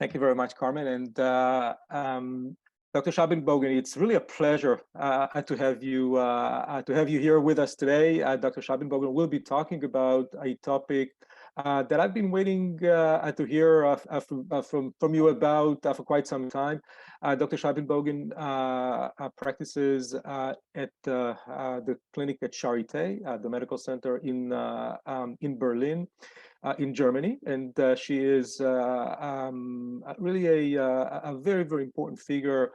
Thank you very much, Carmen. And Dr. Scheibenbogen, it's really a pleasure to have you here with us today. Dr. Scheibenbogen will be talking about a topic that I've been waiting to hear from you about for quite some time. Dr. Scheibenbogen practices at the clinic at Charité, the medical center in Berlin. In Germany, and she is really a very, very important figure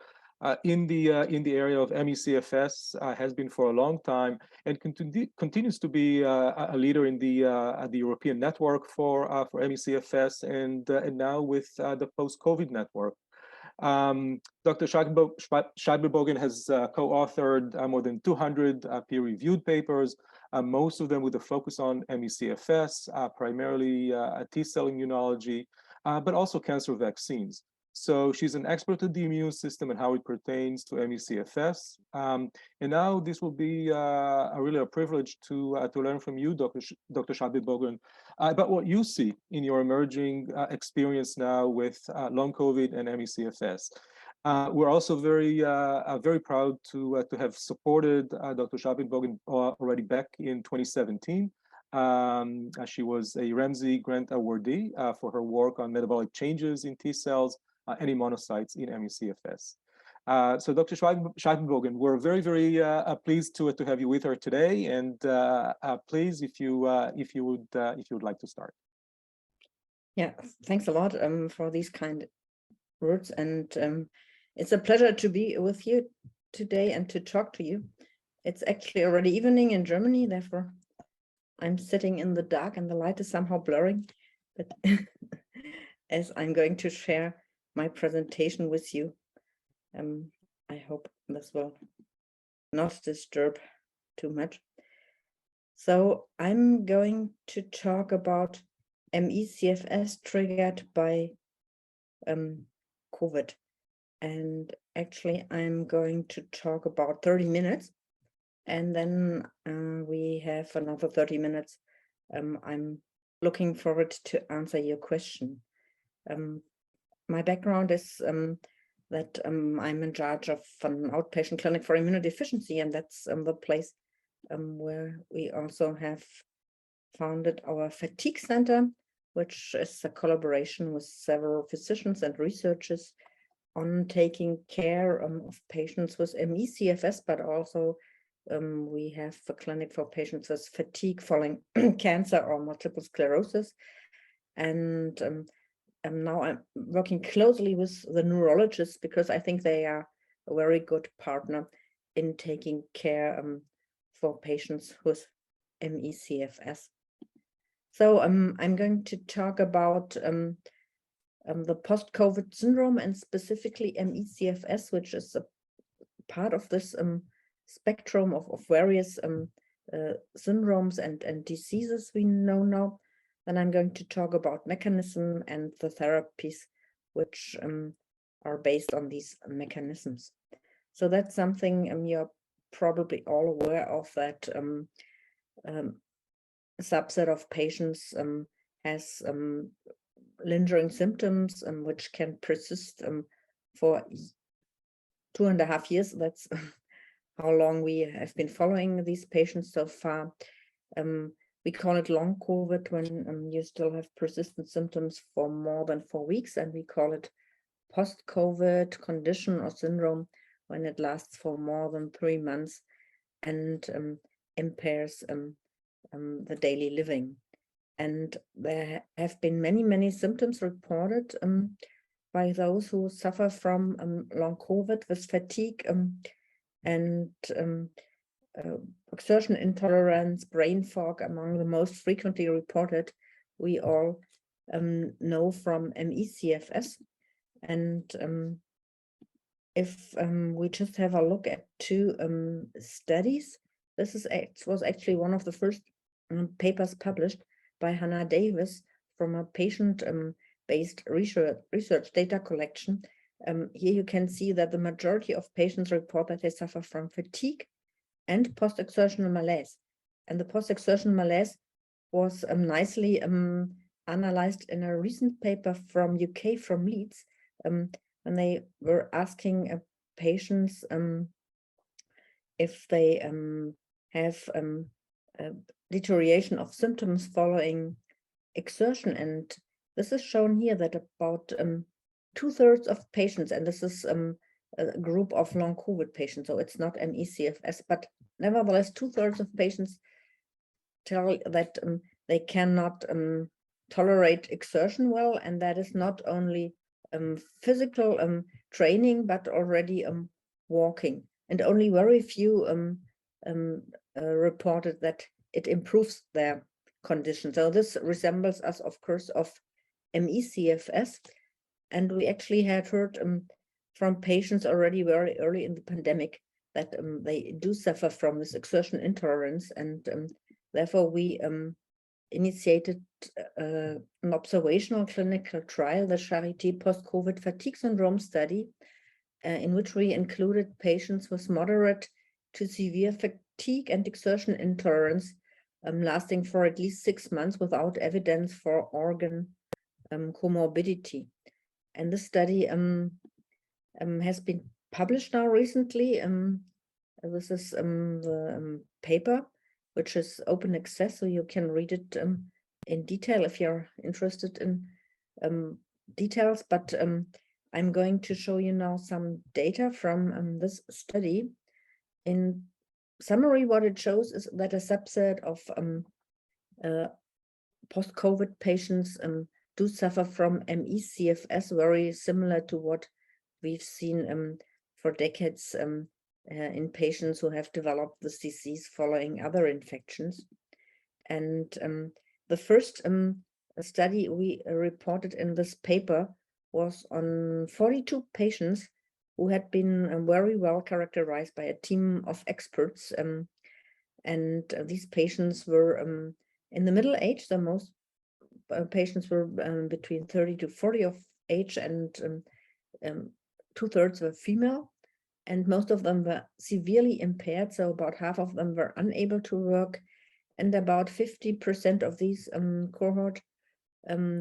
in the area of ME/CFS, has been for a long time, and continues to be a leader in the European network for ME/CFS, and now with the post-COVID network. Dr. Scheibenbogen has co-authored more than 200 peer-reviewed papers, most of them with a focus on ME/CFS, primarily T-cell immunology, but also cancer vaccines. So she's an expert in the immune system and how it pertains to ME/CFS. And now this will be really a privilege to learn from you, Dr. Scheibenbogen, about what you see in your emerging experience now with long COVID and ME/CFS. We're also very proud to have supported Dr. Scheibenbogen already back in 2017. She was a Ramsay Grant awardee for her work on metabolic changes in T cells and monocytes in ME/CFS. So Dr. Scheibenbogen, we're very pleased to have you with her today, and please, if you would like to start. Yeah, thanks a lot for these kind words, and it's a pleasure to be with you today and to talk to you. It's actually already evening in Germany, therefore I'm sitting in the dark and the light is somehow blurring, but as I'm going to share my presentation with you, I hope this will not disturb too much. So I'm going to talk about ME/CFS triggered by COVID. And actually, I'm going to talk about 30 minutes, and then we have another 30 minutes. I'm looking forward to answer your question. My background is that I'm in charge of an outpatient clinic for immunodeficiency, and that's the place where we also have founded our fatigue center, which is a collaboration with several physicians and researchers on taking care of patients with ME/CFS, but also we have a clinic for patients with fatigue following cancer or multiple sclerosis. And now I'm working closely with the neurologists because I think they are a very good partner in taking care for patients with ME/CFS. So I'm going to talk about the post-COVID syndrome, and specifically ME/CFS, which is a part of this spectrum of various syndromes and diseases we know now. Then I'm going to talk about mechanism and the therapies which are based on these mechanisms. So that's something you're probably all aware of, that a subset of patients has lingering symptoms which can persist for 2.5 years. That's how long we have been following these patients so far. We call it long COVID when you still have persistent symptoms for more than 4 weeks, and we call it post-COVID condition or syndrome when it lasts for more than 3 months and impairs the daily living. And there have been many symptoms reported by those who suffer from long COVID, with fatigue and exertion intolerance, brain fog among the most frequently reported. We all know from ME/CFS. And if we just have a look at 2 studies, this was actually one of the first papers published by Hannah Davis from a patient-based research data collection. Here you can see that the majority of patients report that they suffer from fatigue and post-exertional malaise. And the post-exertional malaise was nicely analyzed in a recent paper from UK, from Leeds, when they were asking patients if they have a deterioration of symptoms following exertion. And this is shown here that about 2/3 of patients, and this is a group of long COVID patients, so it's not ME/CFS, but nevertheless 2/3 of patients tell that they cannot tolerate exertion well, and that is not only physical training, but already walking. And only very few reported that it improves their condition. So this resembles us, of course, of ME/CFS. And we actually had heard from patients already very early in the pandemic that they do suffer from this exertion intolerance. And therefore, we initiated an observational clinical trial, the Charité post-COVID fatigue syndrome study, in which we included patients with moderate to severe fatigue and exertion intolerance lasting for at least 6 months without evidence for organ comorbidity. And this study has been published now recently. This is the paper, which is open access, so you can read it in detail if you're interested in details. But I'm going to show you now some data from this study. In summary, what it shows is that a subset of post-COVID patients do suffer from ME/CFS, very similar to what we've seen for decades in patients who have developed this disease following other infections. And the first study we reported in this paper was on 42 patients who had been very well characterized by a team of experts. And these patients were in the middle age. The most patients were between 30 to 40 of age, and 2/3 were female. And most of them were severely impaired, so about half of them were unable to work, and about 50% of these cohort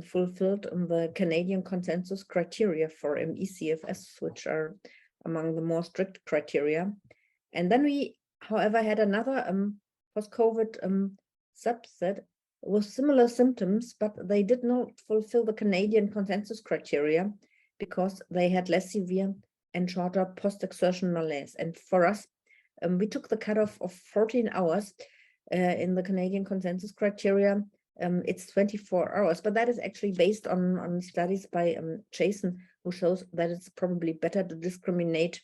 fulfilled the Canadian consensus criteria for ME/CFS, which are among the more strict criteria. And then we, however, had another post-COVID subset with similar symptoms, but they did not fulfill the Canadian consensus criteria because they had less severe and shorter post-exertion malaise. And for us, we took the cutoff of 14 hours in the Canadian consensus criteria. It's 24 hours, but that is actually based on studies by Jason, who shows that it's probably better to discriminate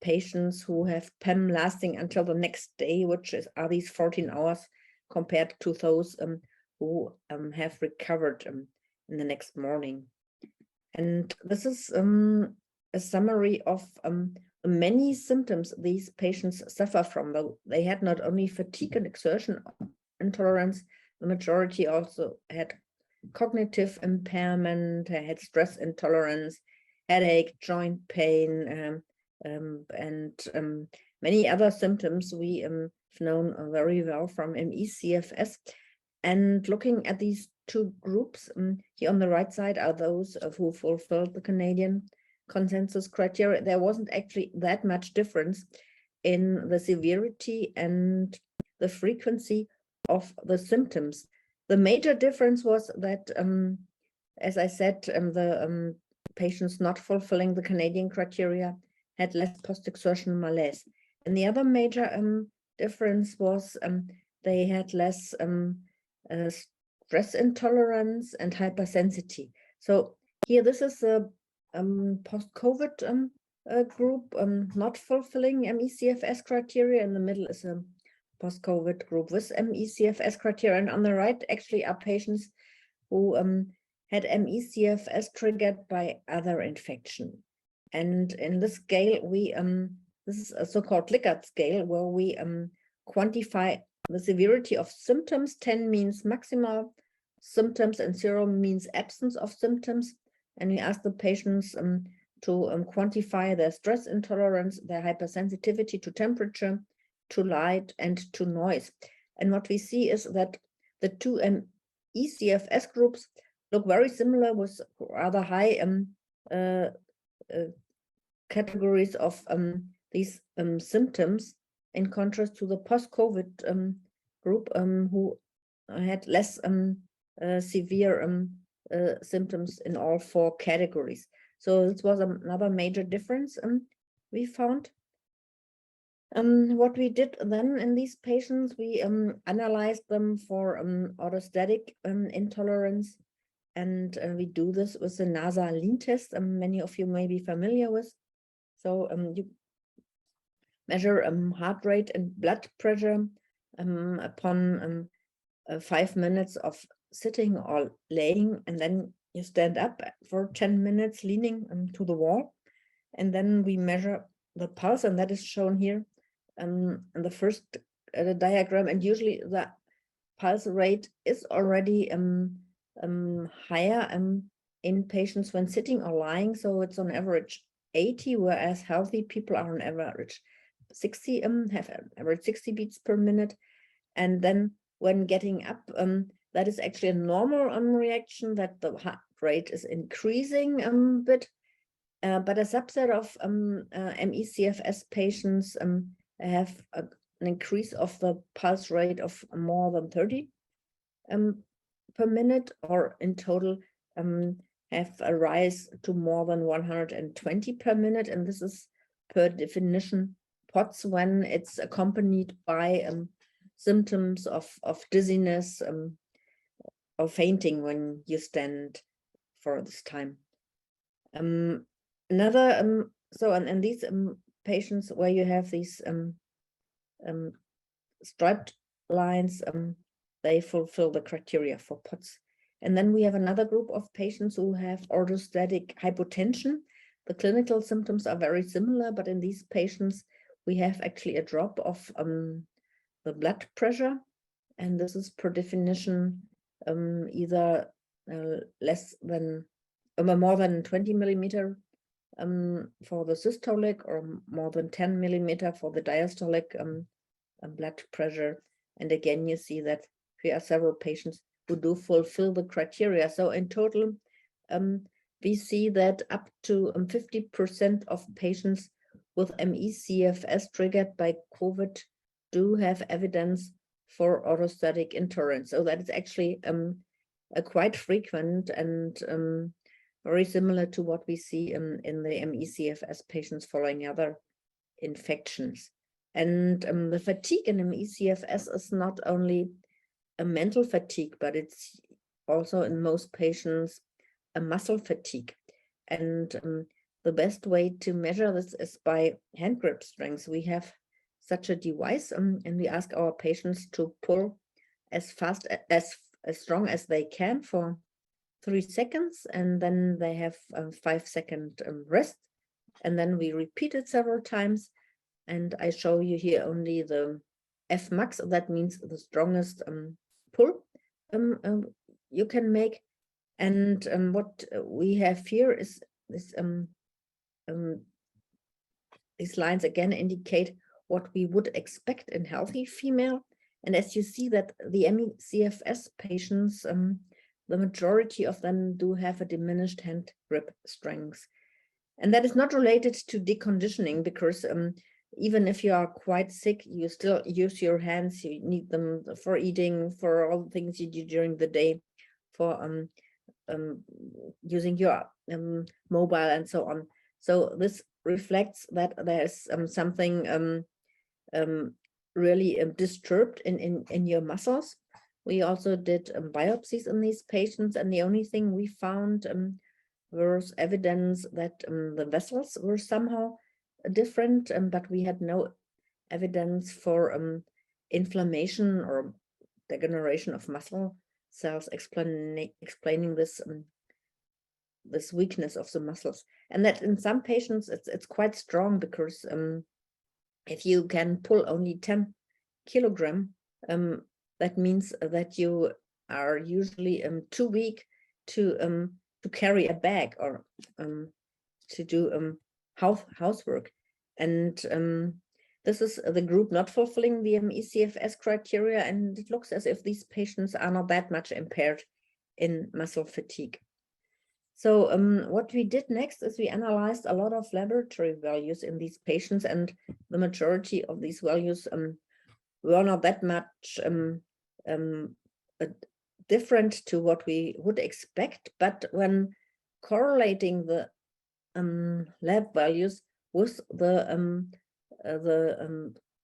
patients who have PEM lasting until the next day, which are these 14 hours, compared to those who have recovered in the next morning. And this is a summary of many symptoms these patients suffer from. Though they had not only fatigue and exertion intolerance, the majority also had cognitive impairment, had stress intolerance, headache, joint pain, and many other symptoms we have known very well from ME/CFS. And looking at these two groups, here on the right side are those who fulfilled the Canadian consensus criteria. There wasn't actually that much difference in the severity and the frequency of the symptoms. The major difference was that, as I said, the patients not fulfilling the Canadian criteria had less post-exertion malaise. And the other major difference was they had less stress intolerance and hypersensitivity. So here, this is a post-COVID group not fulfilling ME/CFS criteria. In the middle is a post-COVID group with ME/CFS criteria. And on the right, actually, are patients who had ME/CFS triggered by other infection. And in this scale, we this is a so-called Likert scale, where we quantify the severity of symptoms. 10 means maximal symptoms and 0 means absence of symptoms. And we ask the patients to quantify their stress intolerance, their hypersensitivity to temperature, to light, and to noise. And what we see is that the two ECFS groups look very similar with rather high categories of these symptoms, in contrast to the post-COVID group who had less severe symptoms in all 4 categories. So this was another major difference we found. What we did then in these patients, we analyzed them for orthostatic intolerance, and we do this with the NASA lean test. Many of you may be familiar with. So you measure heart rate and blood pressure upon 5 minutes of sitting or laying, and then you stand up for 10 minutes leaning to the wall, and then we measure the pulse, and that is shown here in the first diagram. And usually the pulse rate is already higher in patients when sitting or lying, so it's on average 80, whereas healthy people are on average 60, have an average 60 beats per minute. And then when getting up, that is actually a normal reaction, that the heart rate is increasing a bit, but a subset of ME/CFS patients have an increase of the pulse rate of more than 30 per minute, or in total have a rise to more than 120 per minute. And this is per definition POTS when it's accompanied by symptoms of dizziness or fainting when you stand for this time. So and these patients where you have these striped lines, they fulfill the criteria for POTS. And then we have another group of patients who have orthostatic hypotension. The clinical symptoms are very similar, but in these patients, we have actually a drop of the blood pressure. And this is per definition either less than more than 20 millimeter for the systolic, or more than 10 millimeter for the diastolic blood pressure. And again, you see that here are several patients who do fulfill the criteria. So in total, we see that up to 50% of patients with ME/CFS triggered by COVID do have evidence for orthostatic intolerance. So that is actually quite frequent and very similar to what we see in the ME/CFS patients following other infections. And the fatigue in ME/CFS is not only a mental fatigue, but it's also in most patients a muscle fatigue. And the best way to measure this is by hand grip strength. We have such a device, and we ask our patients to pull as fast, as strong as they can for 3 seconds, and then they have a 5-second rest, and then we repeat it several times. And I show you here only the F max. That means the strongest pull you can make. And what we have here is this these lines again indicate what we would expect in healthy female. And as you see that the ME/CFS patients, the majority of them do have a diminished hand grip strength. And that is not related to deconditioning, because even if you are quite sick, you still use your hands. You need them for eating, for all the things you do during the day, for using your mobile and so on. So this reflects that there's something really disturbed in your muscles. We also did biopsies in these patients, and the only thing we found was evidence that the vessels were somehow different, but we had no evidence for inflammation or degeneration of muscle cells explaining this this weakness of the muscles. And that in some patients it's quite strong, because if you can pull only 10 kilogram, that means that you are usually too weak to carry a bag or to do housework. And This is the group not fulfilling the ME/CFS criteria, and it looks as if these patients are not that much impaired in muscle fatigue. So what we did next is we analyzed a lot of laboratory values in these patients, and the majority of these values were not that much different to what we would expect. But when correlating the lab values with the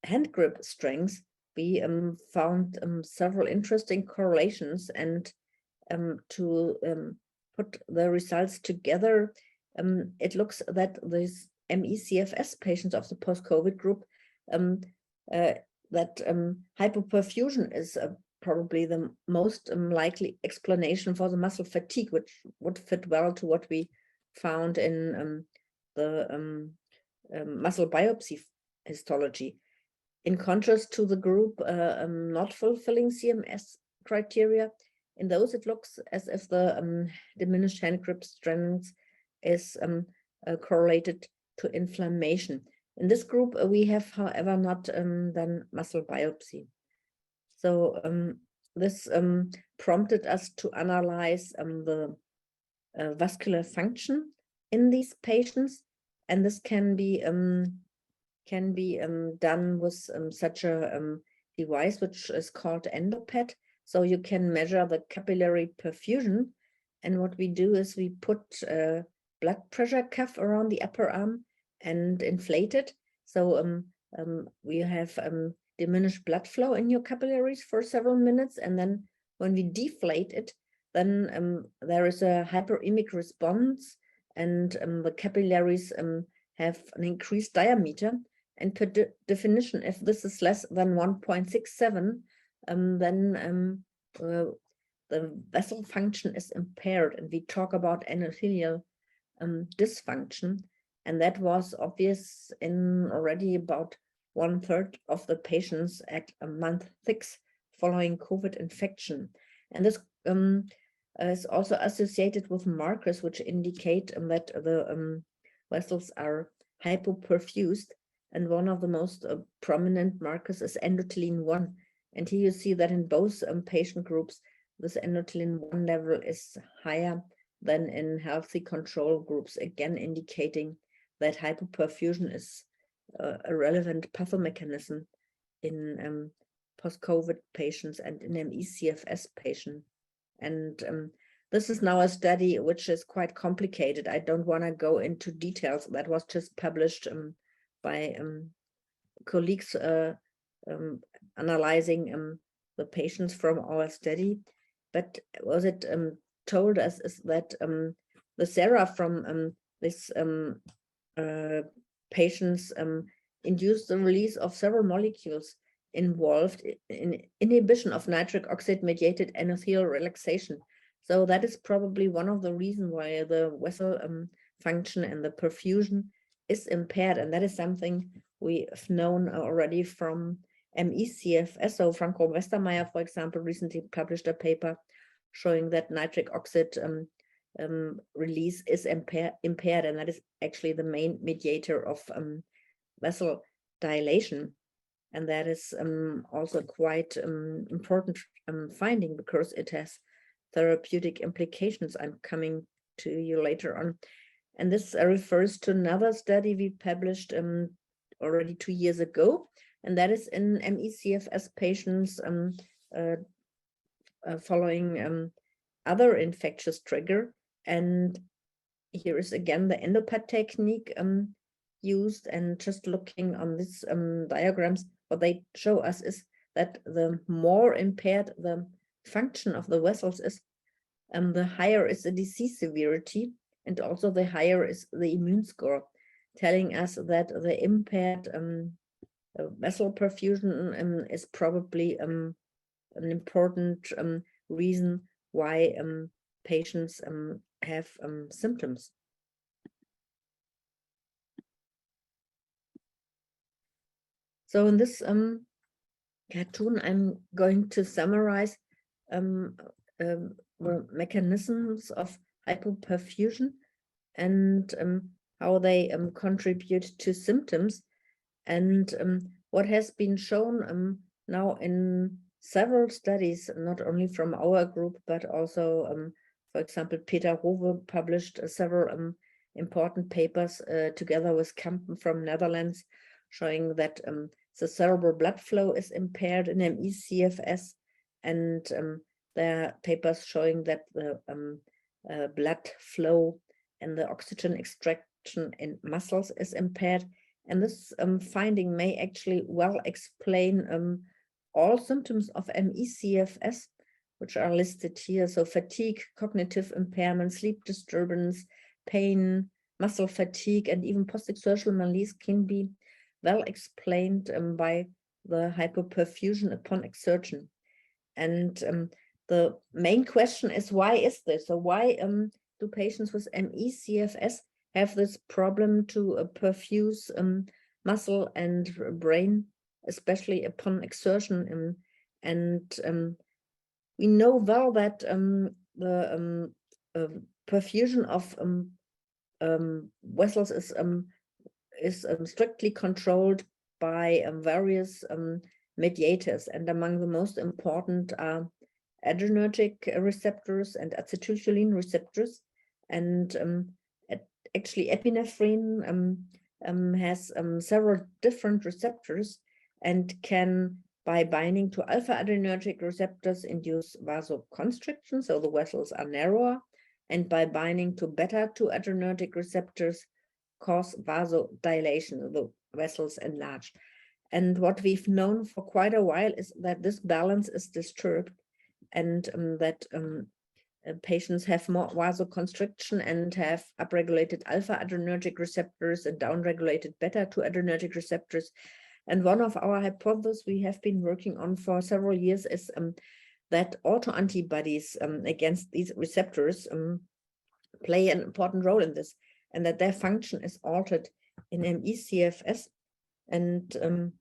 hand grip strengths, we found several interesting correlations, and to put the results together, it looks that these ME/CFS patients of the post-COVID group, that hypoperfusion is probably the most likely explanation for the muscle fatigue, which would fit well to what we found in the muscle biopsy histology. In contrast to the group not fulfilling CMS criteria, in those it looks as if the diminished hand grip strength is correlated to inflammation. In this group, we have, however, not done muscle biopsy. So this prompted us to analyze the vascular function in these patients, and this can be done with such a device, which is called EndoPAD. So you can measure the capillary perfusion, and what we do is we put a blood pressure cuff around the upper arm and inflate it. So we have diminished blood flow in your capillaries for several minutes, and then when we deflate it, then there is a hyperemic response, and the capillaries have an increased diameter. And per definition, if this is less than 1.67, then the vessel function is impaired, and we talk about endothelial dysfunction. And that was obvious in already about 1/3 of the patients at month 6 following COVID infection. And this is also associated with markers which indicate that the vessels are hypoperfused. And one of the most prominent markers is endothelin 1. And here you see that in both patient groups, this endothelin 1 level is higher than in healthy control groups, again indicating that hypoperfusion is a relevant pathomechanism in post-COVID patients and in ME/CFS patients. And this is now a study which is quite complicated. I don't want to go into details. That was just published by colleagues analyzing the patients from our study. But what it told us is that the sera from this patients induced the release of several molecules involved in inhibition of nitric oxide mediated endothelial relaxation. So that is probably one of the reasons why the vessel function and the perfusion is impaired, and that is something we have known already from ME/CFS. So Franco Westermeier, for example, recently published a paper showing that nitric oxide release is impaired, and that is actually the main mediator of vessel dilation. And that is also quite important finding, because it has therapeutic implications. I'm coming to you later on. And this refers to another study we published already 2 years ago, and that is in ME/CFS patients following other infectious trigger. And here is again the EndoPAD technique used, and just looking on these diagrams, what they show us is that the more impaired the function of the vessels is, the higher is the disease severity, and also the higher is the immune score, telling us that the impaired vessel perfusion is probably an important reason why patients have symptoms. So in this cartoon, I'm going to summarize the mechanisms of hypoperfusion and how they contribute to symptoms. And what has been shown now in several studies, not only from our group, but also, for example, Peter Rowe published several important papers together with Kampen from Netherlands, showing that the cerebral blood flow is impaired in ME/CFS, and there are papers showing that the blood flow and the oxygen extraction in muscles is impaired. And this finding may actually well explain all symptoms of ME/CFS, which are listed here. So fatigue, cognitive impairment, sleep disturbance, pain, muscle fatigue, and even post-exertional malaise can be well explained by the hypoperfusion upon exertion. And the main question is, why is this? So why do patients with ME/CFS have this problem to perfuse muscle and brain, especially upon exertion? And we know well that the perfusion of vessels is strictly controlled by various mediators, and among the most important are adrenergic receptors and acetylcholine receptors. And actually epinephrine has several different receptors and can, by binding to alpha adrenergic receptors, induce vasoconstriction, so the vessels are narrower, and by binding to beta 2 adrenergic receptors, cause vasodilation, the vessels enlarge. And what we've known for quite a while is that this balance is disturbed, and that patients have more vasoconstriction and have upregulated alpha adrenergic receptors and downregulated beta 2 adrenergic receptors. And one of our hypotheses we have been working on for several years is that autoantibodies against these receptors play an important role in this, and that their function is altered in ME/CFS. And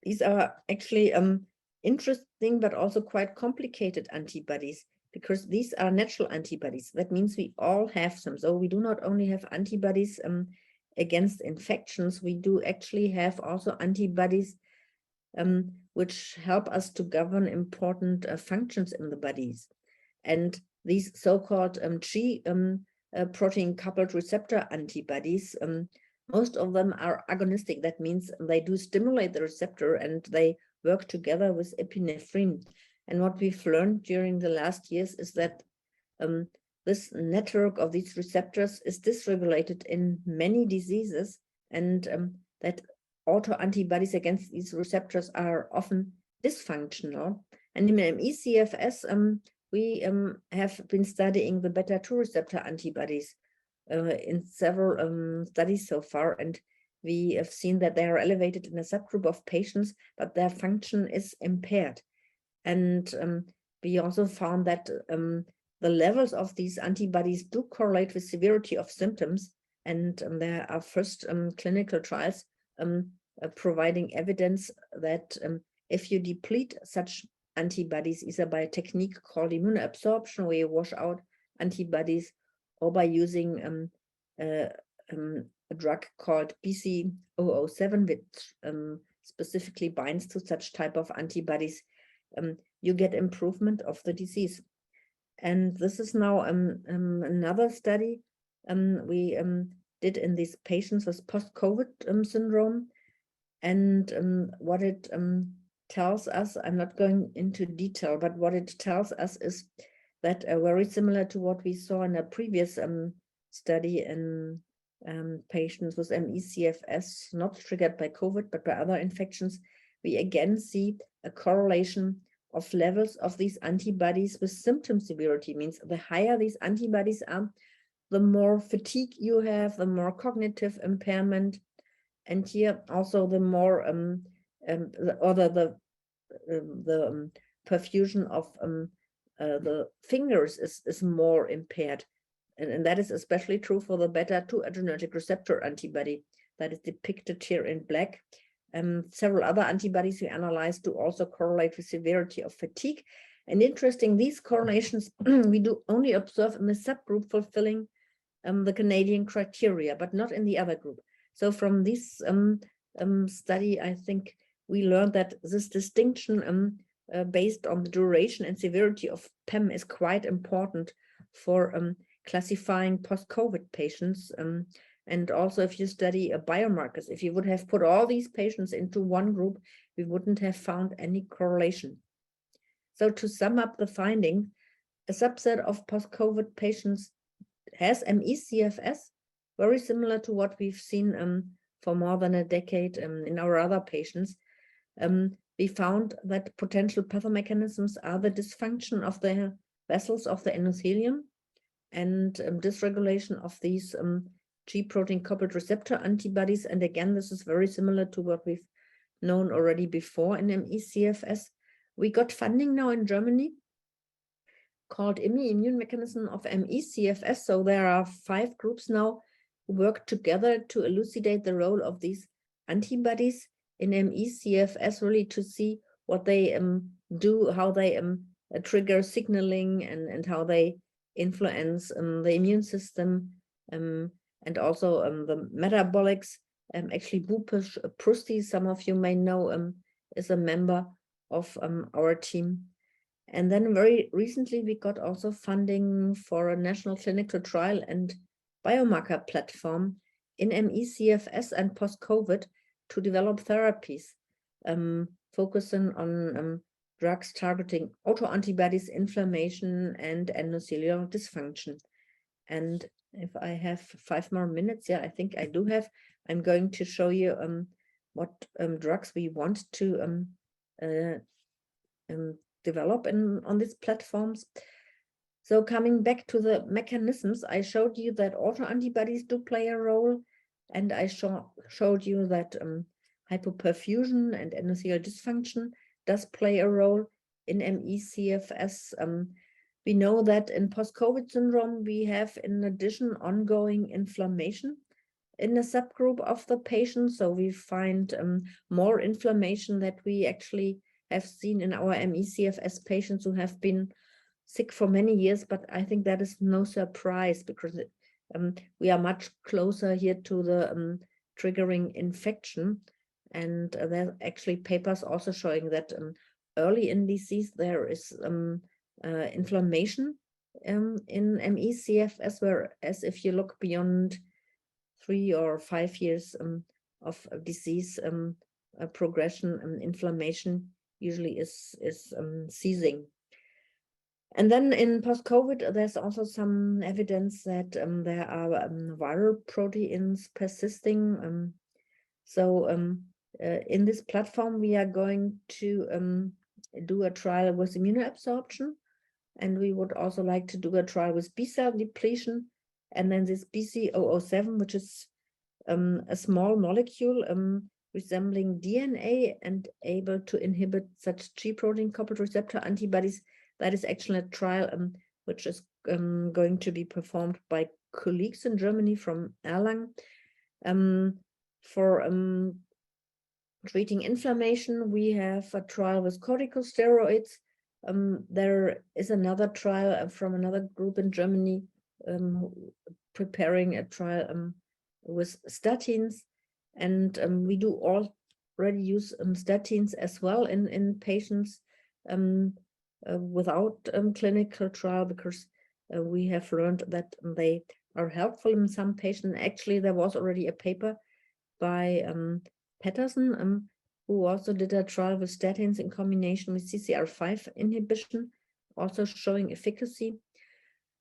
these are actually interesting, but also quite complicated antibodies, because these are natural antibodies. That means we all have them. So we do not only have antibodies against infections, we do actually have also antibodies which help us to govern important functions in the bodies. And these so-called G protein-coupled receptor antibodies, most of them are agonistic. That means they do stimulate the receptor and they work together with epinephrine. And what we've learned during the last years is that this network of these receptors is dysregulated in many diseases, and that autoantibodies against these receptors are often dysfunctional. And in ME/CFS, we have been studying the beta 2 receptor antibodies in several studies so far, and we have seen that they are elevated in a subgroup of patients, but their function is impaired. And we also found that the levels of these antibodies do correlate with severity of symptoms, and there are first clinical trials providing evidence that if you deplete such antibodies, either by a technique called immunoabsorption, where you wash out antibodies, or by using a drug called BC007, which specifically binds to such type of antibodies, you get improvement of the disease. And this is now another study we did in these patients with post-COVID syndrome. And what it tells us, I'm not going into detail, but what it tells us is that very similar to what we saw in a previous study in patients with ME/CFS, not triggered by COVID, but by other infections, we again see a correlation of levels of these antibodies with symptom severity. Means the higher these antibodies are, the more fatigue you have, the more cognitive impairment, and here also the more the perfusion of the fingers is more impaired. And that is especially true for the beta 2 adrenergic receptor antibody that is depicted here in black. Several other antibodies we analyzed do also correlate with severity of fatigue. And interesting, these correlations we do only observe in the subgroup fulfilling the Canadian criteria, but not in the other group. So from this study, I think we learned that this distinction based on the duration and severity of PEM is quite important for classifying post-COVID patients. And also if you study biomarkers, if you would have put all these patients into one group, we wouldn't have found any correlation. So to sum up the finding, a subset of post-COVID patients has ME/CFS, very similar to what we've seen for more than a decade in our other patients. We found that potential pathomechanisms are the dysfunction of the vessels of the endothelium and dysregulation of these G protein-coupled receptor antibodies. And again, this is very similar to what we've known already before in ME/CFS. We got funding now in Germany called IMME, Immune Mechanism of ME/CFS. So there are 5 groups now who work together to elucidate the role of these antibodies in ME/CFS, really to see what they do, how they trigger signaling and how they influence the immune system, and also the metabolics. Actually, Bupesh Prusti, some of you may know, is a member of our team. And then very recently, we got also funding for a national clinical trial and biomarker platform in ME/CFS and post-COVID to develop therapies, focusing on drugs targeting autoantibodies, inflammation, and endothelial dysfunction. And if I have 5 more minutes, yeah, I think I do have, I'm going to show you what drugs we want to develop on these platforms. So coming back to the mechanisms, I showed you that autoantibodies do play a role, and I showed you that hypoperfusion and endothelial dysfunction does play a role in ME/CFS. We know that in post-COVID syndrome, we have in addition ongoing inflammation in a subgroup of the patients. So we find more inflammation that we actually have seen in our ME/CFS patients who have been sick for many years, but I think that is no surprise because we are much closer here to the triggering infection. And there are actually papers also showing that early in disease there is inflammation in ME/CFS, whereas if you look beyond 3 or 5 years of disease progression, inflammation usually is ceasing. And then in post-COVID, there's also some evidence that there are viral proteins persisting. In this platform, we are going to do a trial with immunoabsorption, and we would also like to do a trial with B-cell depletion, and then this BC007, which is a small molecule resembling DNA and able to inhibit such G protein-coupled receptor antibodies. That is actually a trial which is going to be performed by colleagues in Germany from Erlangen. For treating inflammation, we have a trial with corticosteroids. There is another trial from another group in Germany preparing a trial with statins. And we do already use statins as well in patients without clinical trial, because we have learned that they are helpful in some patients. Actually, there was already a paper by Patterson, who also did a trial with statins in combination with CCR5 inhibition, also showing efficacy.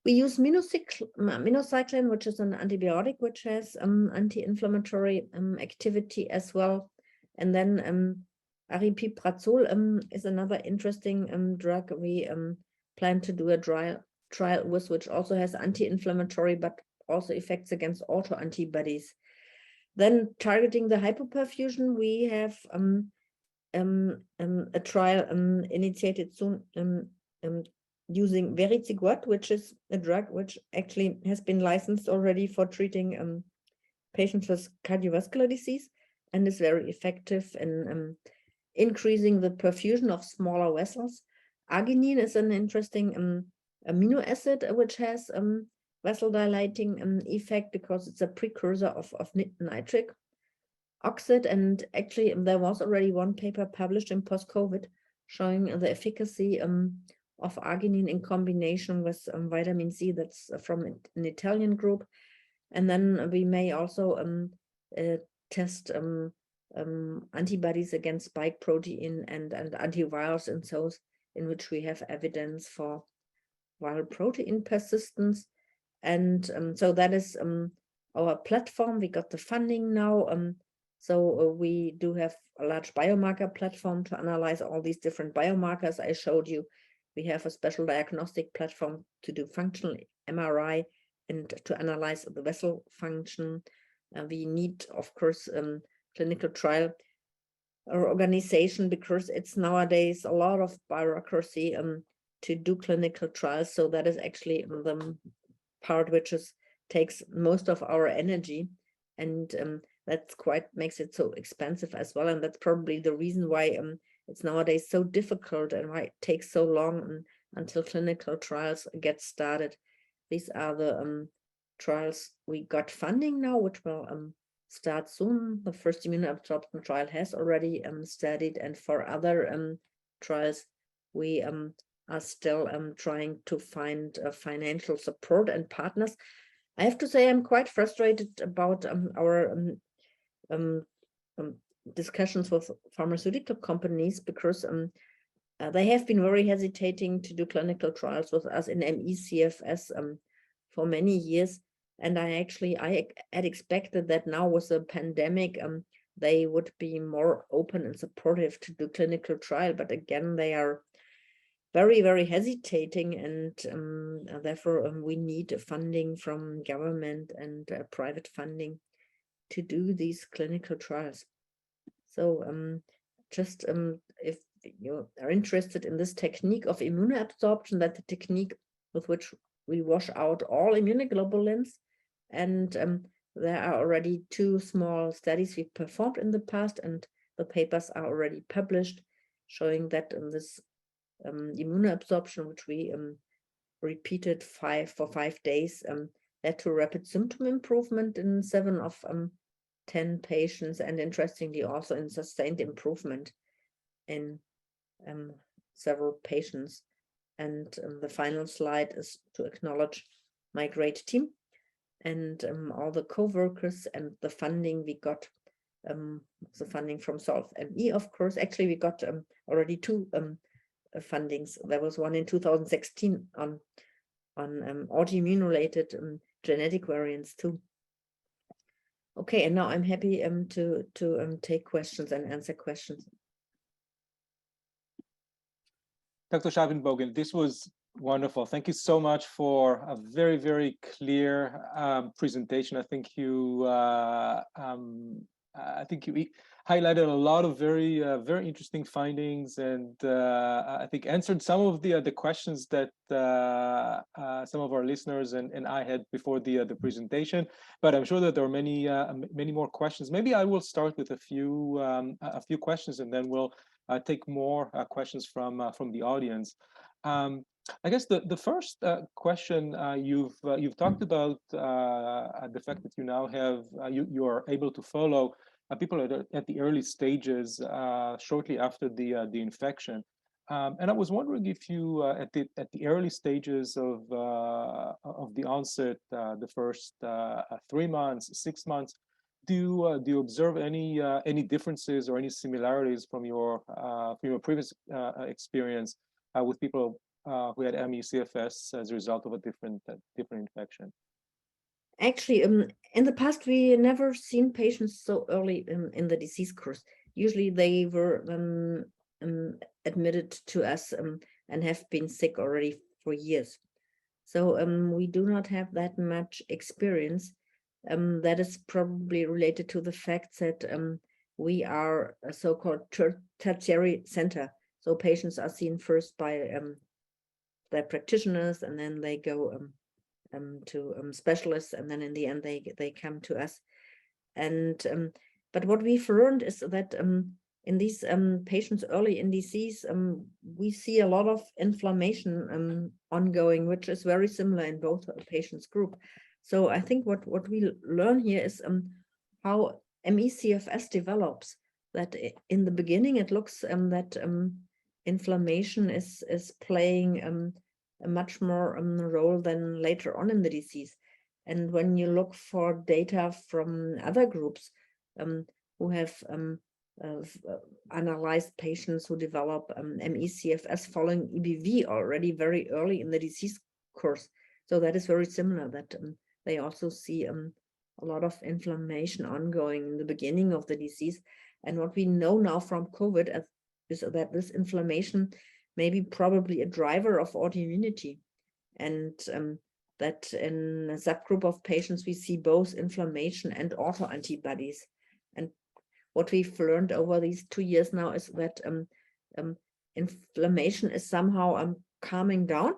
We use minocycline, which is an antibiotic, which has anti-inflammatory activity as well. And then aripiprazole is another interesting drug we plan to do a trial with, which also has anti-inflammatory, but also effects against autoantibodies. Then targeting the hypoperfusion, we have a trial initiated soon using vericiguat, which is a drug which actually has been licensed already for treating patients with cardiovascular disease and is very effective in increasing the perfusion of smaller vessels. Arginine is an interesting amino acid which has vessel dilating effect because it's a precursor of nitric oxide, and actually there was already one paper published in post-COVID showing the efficacy of arginine in combination with vitamin C. That's from an Italian group. And then we may also test antibodies against spike protein and antivirals in those in which we have evidence for viral protein persistence. And so that is our platform. We got the funding now. So we do have a large biomarker platform to analyze all these different biomarkers I showed you. We have a special diagnostic platform to do functional MRI and to analyze the vessel function. We need, of course, clinical trial organization, because it's nowadays a lot of bureaucracy to do clinical trials. So that is actually the part which takes most of our energy, and that's quite makes it so expensive as well. And that's probably the reason why it's nowadays so difficult and why it takes so long until clinical trials get started. These are the trials we got funding now, which will start soon. The first immunoabsorption trial has already studied, and for other trials, we are still trying to find financial support and partners. I have to say I'm quite frustrated about our discussions with pharmaceutical companies, because they have been very hesitating to do clinical trials with us in ME CFS for many years. And I had expected that now with the pandemic, they would be more open and supportive to do clinical trial. But again, they are very, very hesitating, and therefore we need funding from government and private funding to do these clinical trials. So just if you are interested in this technique of immunoabsorption, that's the technique with which we wash out all immunoglobulins, and there are already 2 small studies we performed in the past, and the papers are already published showing that this immunoabsorption, which we repeated for 5 days, led to rapid symptom improvement in 7 of 10 patients, and interestingly also in sustained improvement in several patients. And the final slide is to acknowledge my great team and all the co-workers and the funding we got, the funding from Solve ME, of course. Actually, we got already 2 fundings. There was one in 2016 on autoimmune-related genetic variants too. Okay, and now I'm happy to take questions and answer questions. Dr. Scheibenbogen, this was wonderful. Thank you so much for a very, very clear presentation. I think you highlighted a lot of very, very interesting findings, and I think answered some of the questions that some of our listeners and I had before the presentation. But I'm sure that there are many more questions. Maybe I will start with a few questions, and then we'll take more questions from the audience. I guess the first question, you've talked about the fact that you now have you are able to follow people at the early stages shortly after the infection, and I was wondering if you at the early stages of the onset, the first 3 months, 6 months, do you observe any differences or any similarities from your previous experience with people who had ME CFS as a result of a different infection? Actually, in the past, we never seen patients so early in the disease course. Usually they were admitted to us and have been sick already for years. So we do not have that much experience. That is probably related to the fact that we are a so-called tertiary center. So patients are seen first by their practitioners, and then they go to specialists, and then in the end they come to us. And but what we've learned is that in these patients early in disease, we see a lot of inflammation ongoing, which is very similar in both patients group. So I think what we learn here is how ME/CFS develops, that in the beginning it looks that inflammation is playing a much more role than later on in the disease. And when you look for data from other groups who have analyzed patients who develop ME/CFS following EBV already very early in the disease course, so that is very similar, that they also see a lot of inflammation ongoing in the beginning of the disease. And what we know now from COVID is that this inflammation may be probably a driver of autoimmunity, and that in a subgroup of patients we see both inflammation and autoantibodies. And what we've learned over these 2 years now is that inflammation is somehow calming down,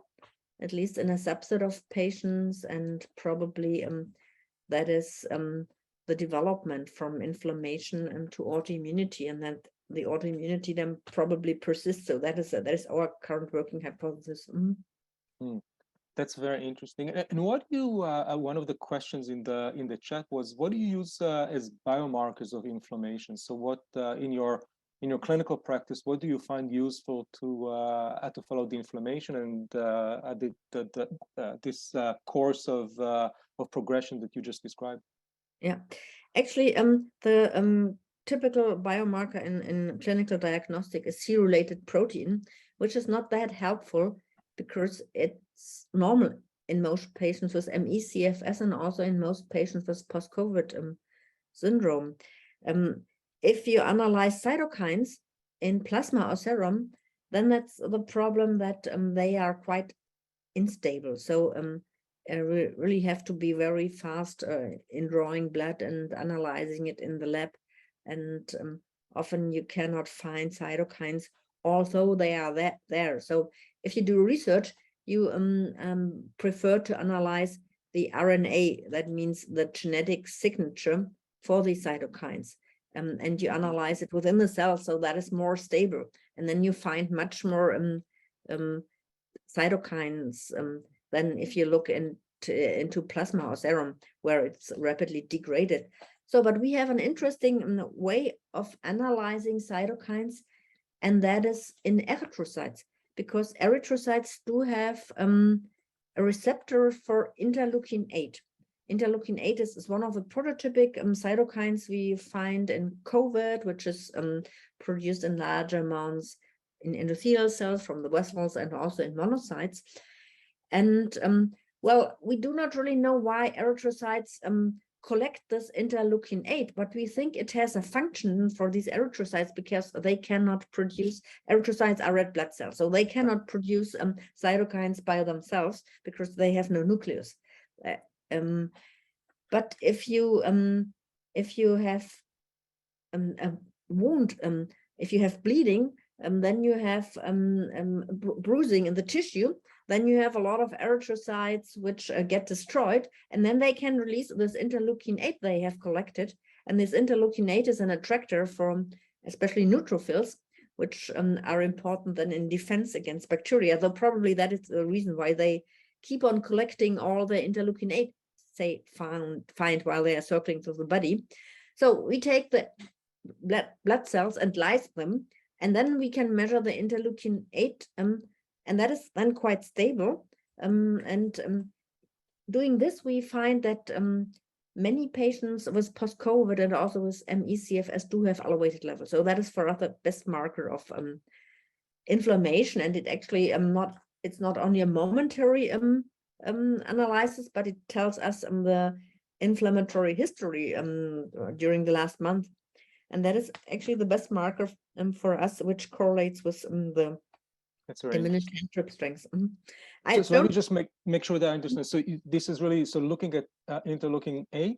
at least in a subset of patients, and probably that is the development from inflammation to autoimmunity, and that the autoimmunity then probably persists. So that is our current working hypothesis. That's very interesting. And what do you? One of the questions in the chat was, what do you use as biomarkers of inflammation? So what in your clinical practice, what do you find useful to follow the inflammation and this course of progression that you just described? Yeah, actually, the typical biomarker in clinical diagnostic is C-related protein, which is not that helpful because it's normal in most patients with ME/CFS and also in most patients with post-COVID syndrome. If you analyze cytokines in plasma or serum, then that's the problem, that they are quite unstable. So we really have to be very fast in drawing blood and analyzing it in the lab. And often you cannot find cytokines, although they are there. So if you do research, you prefer to analyze the RNA, that means the genetic signature for the cytokines. And you analyze it within the cell, so that is more stable. And then you find much more cytokines than if you look into plasma or serum, where it's rapidly degraded. So, but we have an interesting way of analyzing cytokines, and that is in erythrocytes, because erythrocytes do have a receptor for interleukin-8. Interleukin-8 is one of the prototypic cytokines we find in COVID, which is produced in large amounts in endothelial cells from the vessels and also in monocytes. And well, we do not really know why erythrocytes collect this interleukin-8, but we think it has a function for these erythrocytes because they cannot produce, erythrocytes are red blood cells, so they cannot produce cytokines by themselves because they have no nucleus. But if you have a wound, if you have bleeding, then you have bruising in the tissue, then you have a lot of erythrocytes which get destroyed, and then they can release this interleukin-8 they have collected. And this interleukin-8 is an attractor for especially neutrophils, which are important then in defense against bacteria. Though probably that is the reason why they keep on collecting all the interleukin-8 they find while they are circling through the body. So we take the blood cells and lyse them, and then we can measure the interleukin-8, and that is then quite stable. Doing this, we find that many patients with post-COVID and also with ME/CFS do have elevated levels. So that is for us the best marker of inflammation, and it actually it's not only a momentary analysis, but it tells us the inflammatory history during the last month. And that is actually the best marker for us, which correlates with the diminished trip strengths. So let me just make sure that I understand. So this is really looking at interleukin-8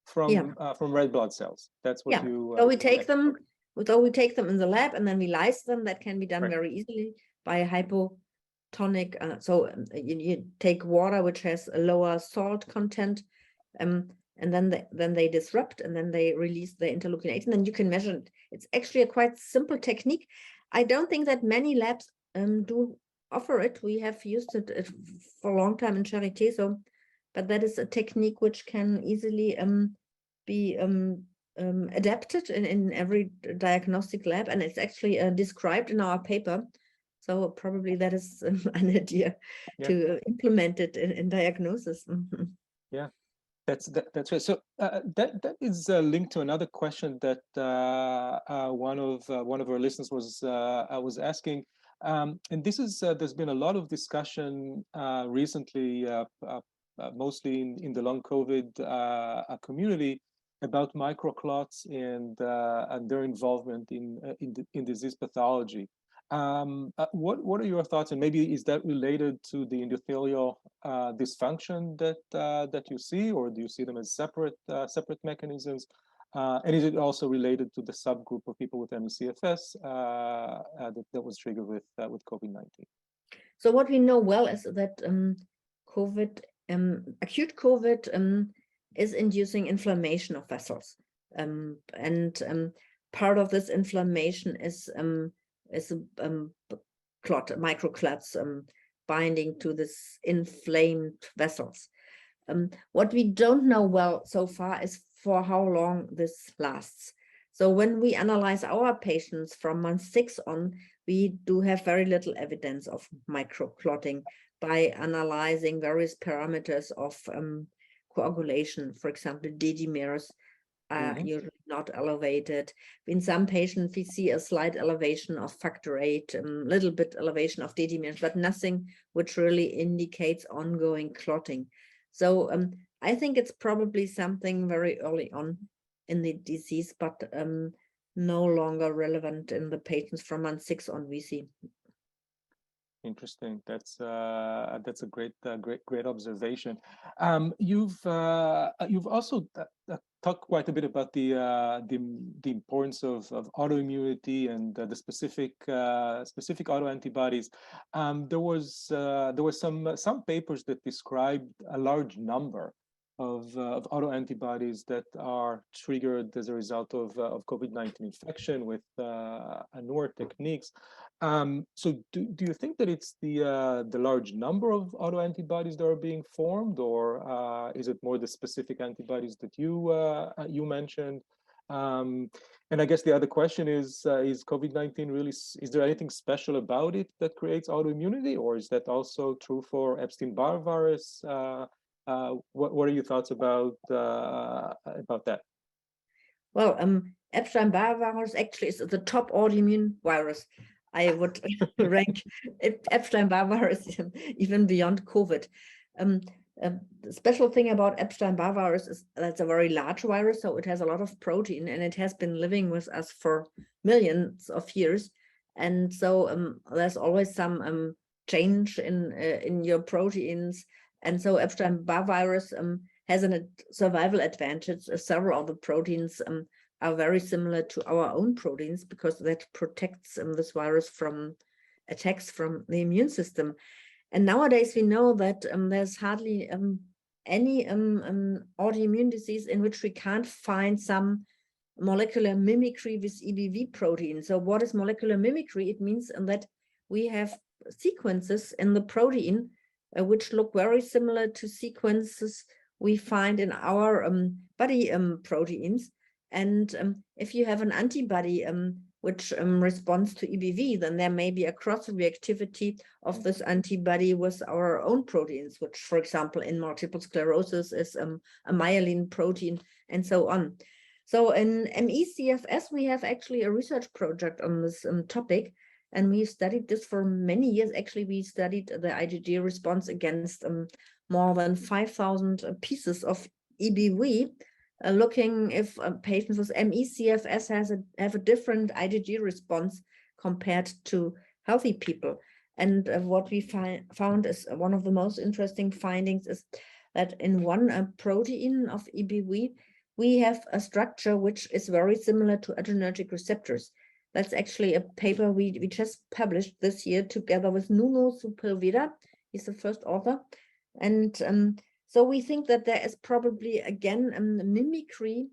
from red blood cells. That's what you. So we take them. So we take them in the lab and then we lyse them. That can be done very easily by a hypotonic. So you take water which has a lower salt content, and then they disrupt, and then they release the interleukin-8, and then you can measure it. It's actually a quite simple technique. I don't think that many labs do offer it. We have used it for a long time in Charité, but that is a technique which can easily be adapted in every diagnostic lab, and it's actually described in our paper. So probably that is an idea to implement it in diagnosis. Yeah, that's right. So that is linked to another question that one of our listeners was asking, and this is there's been a lot of discussion recently, mostly in the long COVID community, about microclots and their involvement in disease pathology. What are your thoughts, and maybe is that related to the endothelial dysfunction that you see, or do you see them as separate mechanisms? And is it also related to the subgroup of people with ME/CFS that was triggered with COVID-19? So what we know well is that acute COVID is inducing inflammation of vessels, and part of this inflammation is microclots binding to this inflamed vessels. What we don't know well so far is for how long this lasts. So when we analyze our patients from month 6 on, we do have very little evidence of microclotting by analyzing various parameters of coagulation. For example, D-dimers are usually not elevated. In some patients, we see a slight elevation of factor VIII, little bit elevation of D-dimers, but nothing which really indicates ongoing clotting. So I think it's probably something very early on in the disease, but no longer relevant in the patients from month 6 on, we see. Interesting. That's a great observation. You've also talked quite a bit about the importance of autoimmunity and the specific autoantibodies. There was some papers that described a large number of autoantibodies that are triggered as a result of COVID-19 infection with newer techniques. So do you think that it's the large number of autoantibodies that are being formed, or is it more the specific antibodies that you mentioned? And I guess the other question is COVID-19 really, is there anything special about it that creates autoimmunity, or is that also true for Epstein-Barr virus? What are your thoughts about that? Well, Epstein-Barr virus actually is the top autoimmune virus. I would rank Epstein-Barr virus even beyond COVID. The special thing about Epstein-Barr virus is that's a very large virus, so it has a lot of protein, and it has been living with us for millions of years. And so there's always some change in your proteins. And so Epstein-Barr virus has a survival advantage. Several of the proteins are very similar to our own proteins because that protects this virus from attacks from the immune system. And nowadays we know that there's hardly any autoimmune disease in which we can't find some molecular mimicry with EBV protein. So what is molecular mimicry? It means that we have sequences in the protein which look very similar to sequences we find in our body proteins. And if you have an antibody which responds to EBV, then there may be a cross-reactivity of this antibody with our own proteins, which, for example, in multiple sclerosis is a myelin protein, and so on. So in ME/CFS, we have actually a research project on this topic, and we studied this for many years. Actually, we studied the IgG response against more than 5,000 pieces of EBV, looking if patients with ME/CFS have a different IgG response compared to healthy people. And what we found is one of the most interesting findings is that in one protein of EBV, we have a structure which is very similar to adrenergic receptors. That's actually a paper we just published this year together with Nuno Sepulveda. He's the first author. And so we think that there is probably, again, mimicry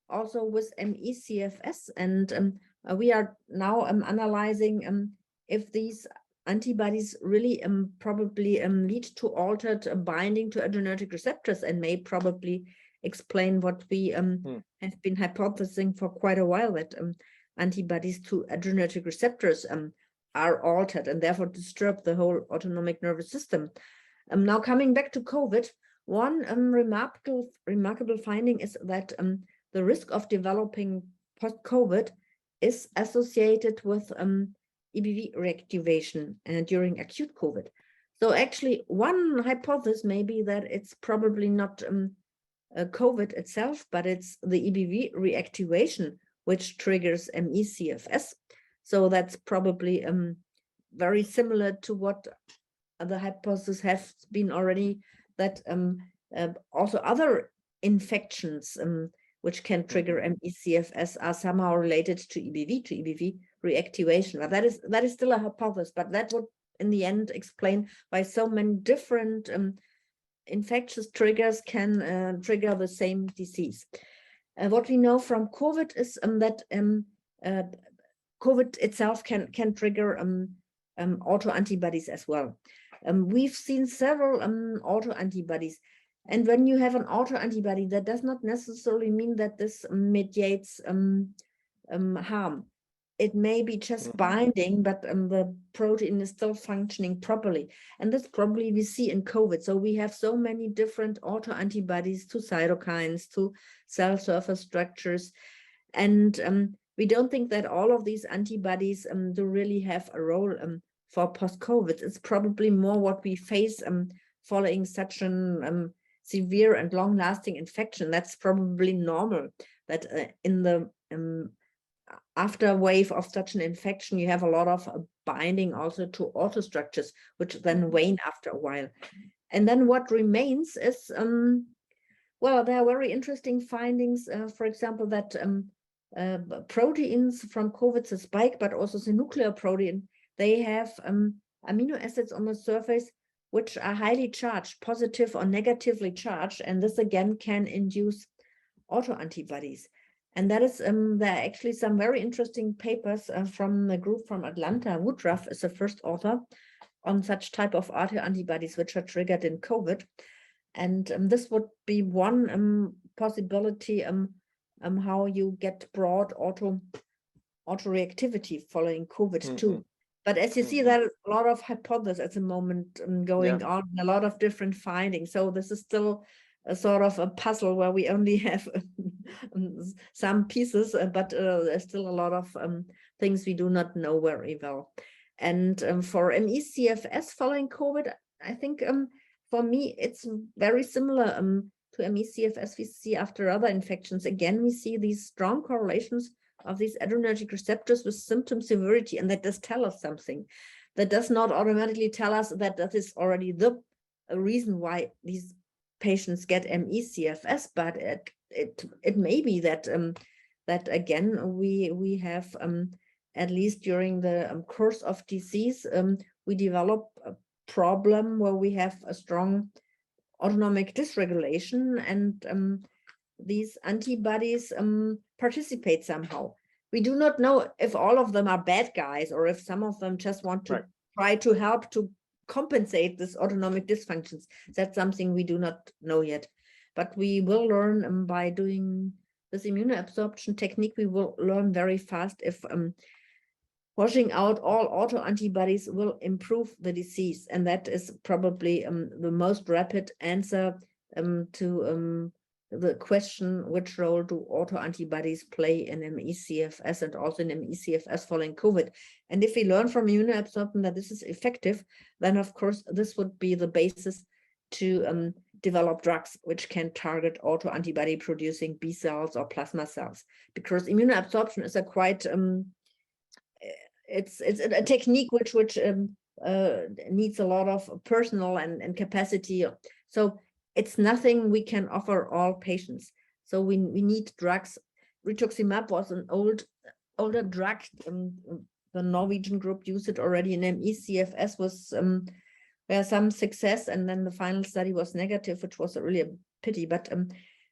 also with ME/CFS. And we are now analyzing if these antibodies really probably lead to altered binding to adrenergic receptors and may probably explain what we have been hypothesizing for quite a while, that antibodies to adrenergic receptors are altered and therefore disturb the whole autonomic nervous system. Now coming back to COVID, one remarkable finding is that the risk of developing post-COVID is associated with EBV reactivation during acute COVID. So actually one hypothesis may be that it's probably not COVID itself, but it's the EBV reactivation which triggers ME/CFS. So that's probably very similar to what the hypothesis have been already, that also other infections which can trigger ME/CFS are somehow related to EBV reactivation. But that is still a hypothesis, but that would in the end explain why so many different infectious triggers can trigger the same disease. What we know from COVID is that COVID itself can trigger autoantibodies as well. We've seen several autoantibodies, and when you have an autoantibody, that does not necessarily mean that this mediates harm. It may be just binding, but the protein is still functioning properly. And that's probably we see in COVID. So we have so many different autoantibodies to cytokines, to cell surface structures. And we don't think that all of these antibodies do really have a role for post-COVID. It's probably more what we face following such an severe and long-lasting infection. That's probably normal, that in the after wave of such an infection, you have a lot of binding also to autostructures, which then wane after a while. And then what remains is, well, there are very interesting findings, for example, that proteins from COVID, the spike, but also the nuclear protein, they have amino acids on the surface which are highly charged, positive or negatively charged, and this again can induce autoantibodies. And that is, there are actually some very interesting papers from a group from Atlanta. Woodruff is the first author on such type of autoantibodies which are triggered in COVID. And this would be one possibility how you get broad autoreactivity following COVID too. But as you see, there are a lot of hypotheses at the moment going on, a lot of different findings. So this is still a sort of a puzzle where we only have some pieces, but there's still a lot of things we do not know very well. And for ME/CFS following COVID, I think for me, it's very similar to ME/CFS we see after other infections. Again, we see these strong correlations of these adrenergic receptors with symptom severity, and that does tell us something. That does not automatically tell us that that is already the reason why these patients get ME/CFS, but it may be that that again we have at least during the course of disease we develop a problem where we have a strong autonomic dysregulation, and these antibodies participate somehow. We do not know if all of them are bad guys or if some of them just want to try to help to compensate this autonomic dysfunctions. That's something we do not know yet, but we will learn by doing this immunoabsorption technique. We will learn very fast if washing out all autoantibodies will improve the disease, and that is probably the most rapid answer to the question, which role do autoantibodies play in ME/CFS and also in ME/CFS following COVID. And if we learn from immunoabsorption that this is effective, then of course this would be the basis to develop drugs which can target autoantibody producing B cells or plasma cells, because immunoabsorption is a quite it's a technique which needs a lot of personal and capacity. So it's nothing we can offer all patients. So we need drugs. Rituximab was an older drug. The Norwegian group used it already in ME/CFS was some success, and then the final study was negative, which was really a pity. But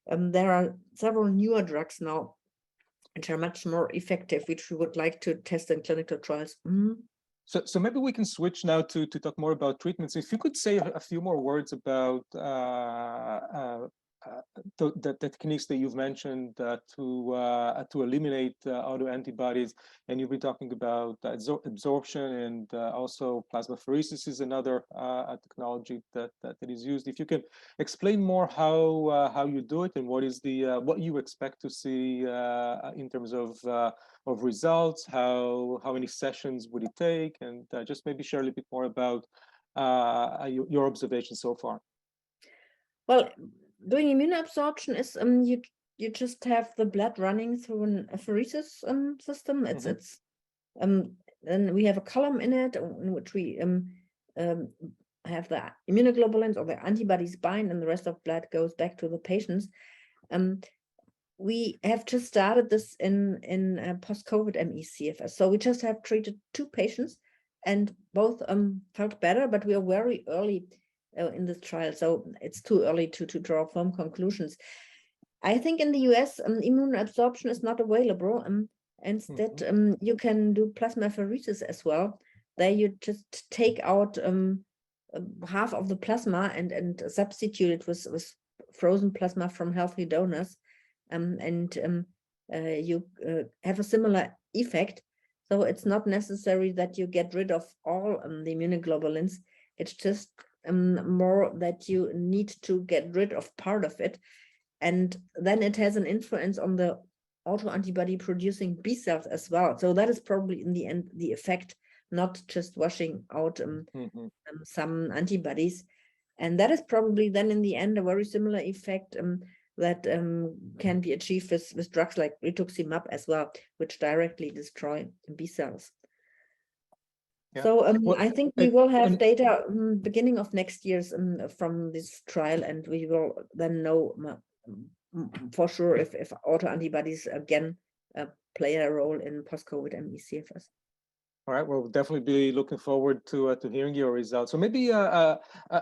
there are several newer drugs now which are much more effective, which we would like to test in clinical trials. So maybe we can switch now to talk more about treatments. If you could say a few more words about the techniques that you've mentioned to eliminate autoantibodies, and you've been talking about absorption and also plasmapheresis is another technology that is used. If you can explain more how you do it and what is what you expect to see in terms of results, how many sessions would it take, and just maybe share a little bit more about your observations so far. Well, doing immunoabsorption is you just have the blood running through an apheresis system. Then we have a column in it in which we have the immunoglobulins or the antibodies bind, and the rest of blood goes back to the patients. We have just started this in post-COVID ME CFS. So we just have treated 2 patients, and both felt better, but we are very early in this trial, so it's too early to draw firm conclusions. I think in the US, immunoabsorption is not available. Instead, you can do plasmapheresis as well. There you just take out half of the plasma and substitute it with frozen plasma from healthy donors, you have a similar effect. So it's not necessary that you get rid of all the immunoglobulins. It's just more that you need to get rid of part of it, and then it has an influence on the autoantibody producing B cells as well. So that is probably in the end the effect, not just washing out some antibodies, and that is probably then in the end a very similar effect that can be achieved with drugs like rituximab as well, which directly destroy B cells. Yeah. So well, I think we will have data beginning of next year from this trial, and we will then know for sure if autoantibodies again play a role in post-COVID ME CFS. All right, well, we'll definitely be looking forward to hearing your results. So maybe a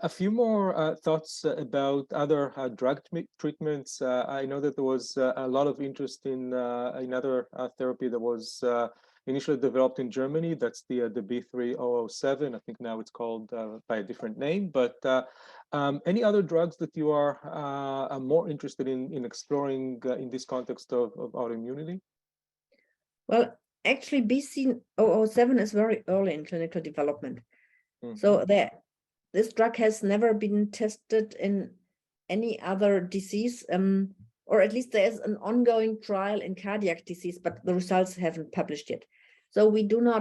few more thoughts about other drug treatments. I know that there was a lot of interest in another therapy that was initially developed in Germany. That's the B3007. I think now it's called by a different name. But any other drugs that you are more interested in exploring in this context of autoimmunity? Well, actually, BC007 is very early in clinical development. So this drug has never been tested in any other disease, or at least there is an ongoing trial in cardiac disease, but the results haven't published yet. So we do not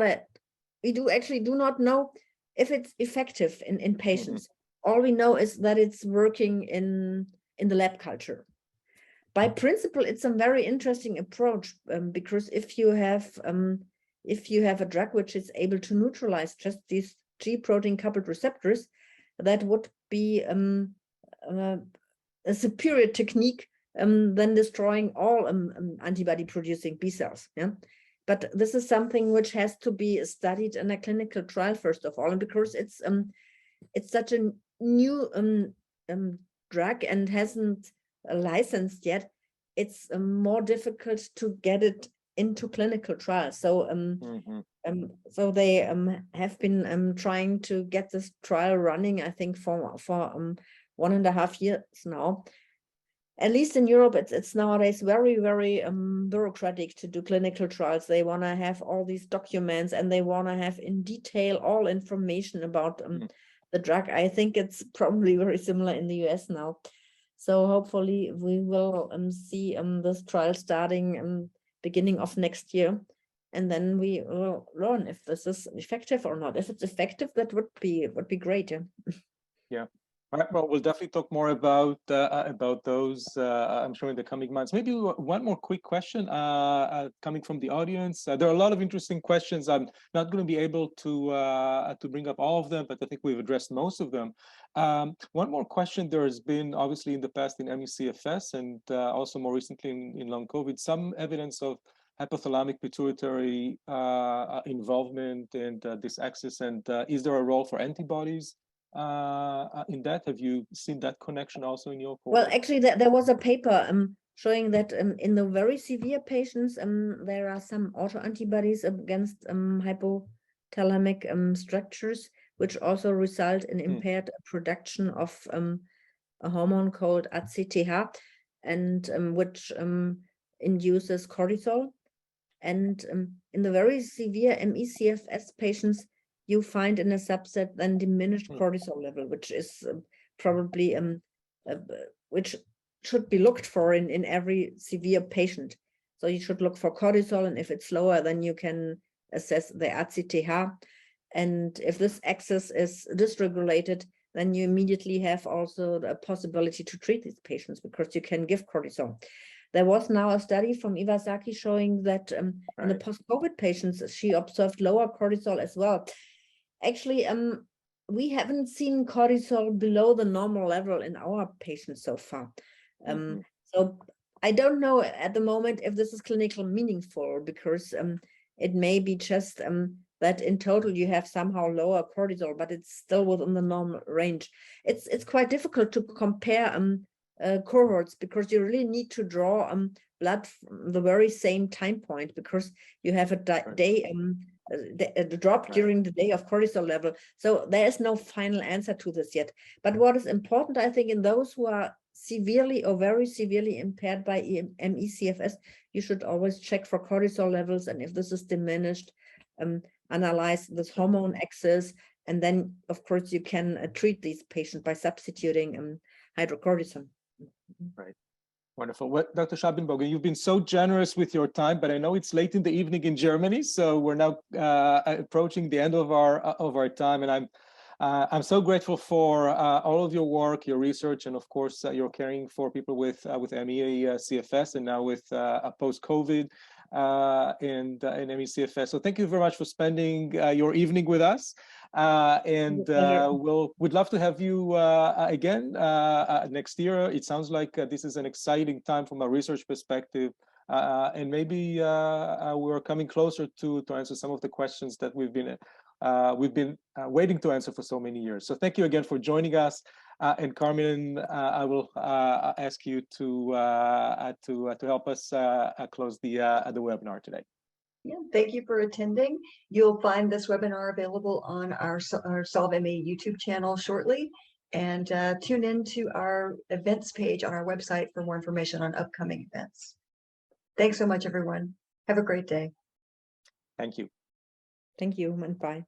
know if it's effective in patients. All we know is that it's working in the lab culture. By principle, it's a very interesting approach because if you have a drug which is able to neutralize just these G protein coupled receptors, that would be a superior technique than destroying all antibody producing B cells. Yeah, but this is something which has to be studied in a clinical trial first of all, and because it's such a new drug and hasn't licensed yet, it's more difficult to get it into clinical trials. So so they have been trying to get this trial running, I think for 1.5 years now. At least in Europe, it's nowadays very bureaucratic to do clinical trials. They want to have all these documents, and they want to have in detail all information about the drug. I think it's probably very similar in the US now. So hopefully we will see this trial starting beginning of next year, and then we will learn if this is effective or not. If it's effective, that would be great. Yeah. All right. Well, we'll definitely talk more about those, I'm sure, in the coming months. Maybe one more quick question coming from the audience. There are a lot of interesting questions. I'm not going to be able to bring up all of them, but I think we've addressed most of them. One more question. There has been, obviously, in the past in ME/CFS and also more recently in long COVID, some evidence of hypothalamic pituitary involvement and this axis. And is there a role for antibodies in that? Have you seen that connection also in your course? Well, actually, there was a paper showing that in the very severe patients, there are some autoantibodies against hypothalamic structures, which also result in impaired production of a hormone called ACTH. and which induces cortisol. And in the very severe ME/CFS patients, you find in a subset then diminished cortisol level, which is probably which should be looked for in every severe patient. So you should look for cortisol, and if it's lower, then you can assess the ACTH. And if this axis is dysregulated, then you immediately have also the possibility to treat these patients because you can give cortisol. There was now a study from Iwasaki showing that in the post-COVID patients, she observed lower cortisol as well. Actually, we haven't seen cortisol below the normal level in our patients so far. So I don't know at the moment if this is clinically meaningful, because it may be just that in total you have somehow lower cortisol, but it's still within the normal range. It's quite difficult to compare cohorts, because you really need to draw blood from the very same time point, because you have a drop during the day of cortisol level. So there is no final answer to this yet. But what is important, I think, in those who are severely or very severely impaired by ME/CFS, you should always check for cortisol levels, and if this is diminished, analyze this hormone axis, and then of course you can treat these patients by substituting hydrocortisone. Right. Wonderful. Well, Dr. Scheibenbogen, you've been so generous with your time, but I know it's late in the evening in Germany, so we're now approaching the end of our time, and I'm so grateful for all of your work, your research, and of course you're caring for people with ME/CFS, and now with post-COVID and ME/CFS. So thank you very much for spending your evening with us. And we'd love to have you again next year. It sounds like this is an exciting time from a research perspective, and maybe we're coming closer to answer some of the questions that we've been waiting to answer for so many years. So thank you again for joining us. And Carmen, I will ask you to help us close the webinar today. Yeah, thank you for attending. You'll find this webinar available on our Solve ME YouTube channel shortly, and tune in to our events page on our website for more information on upcoming events. Thanks so much, everyone. Have a great day. Thank you. Thank you, and bye.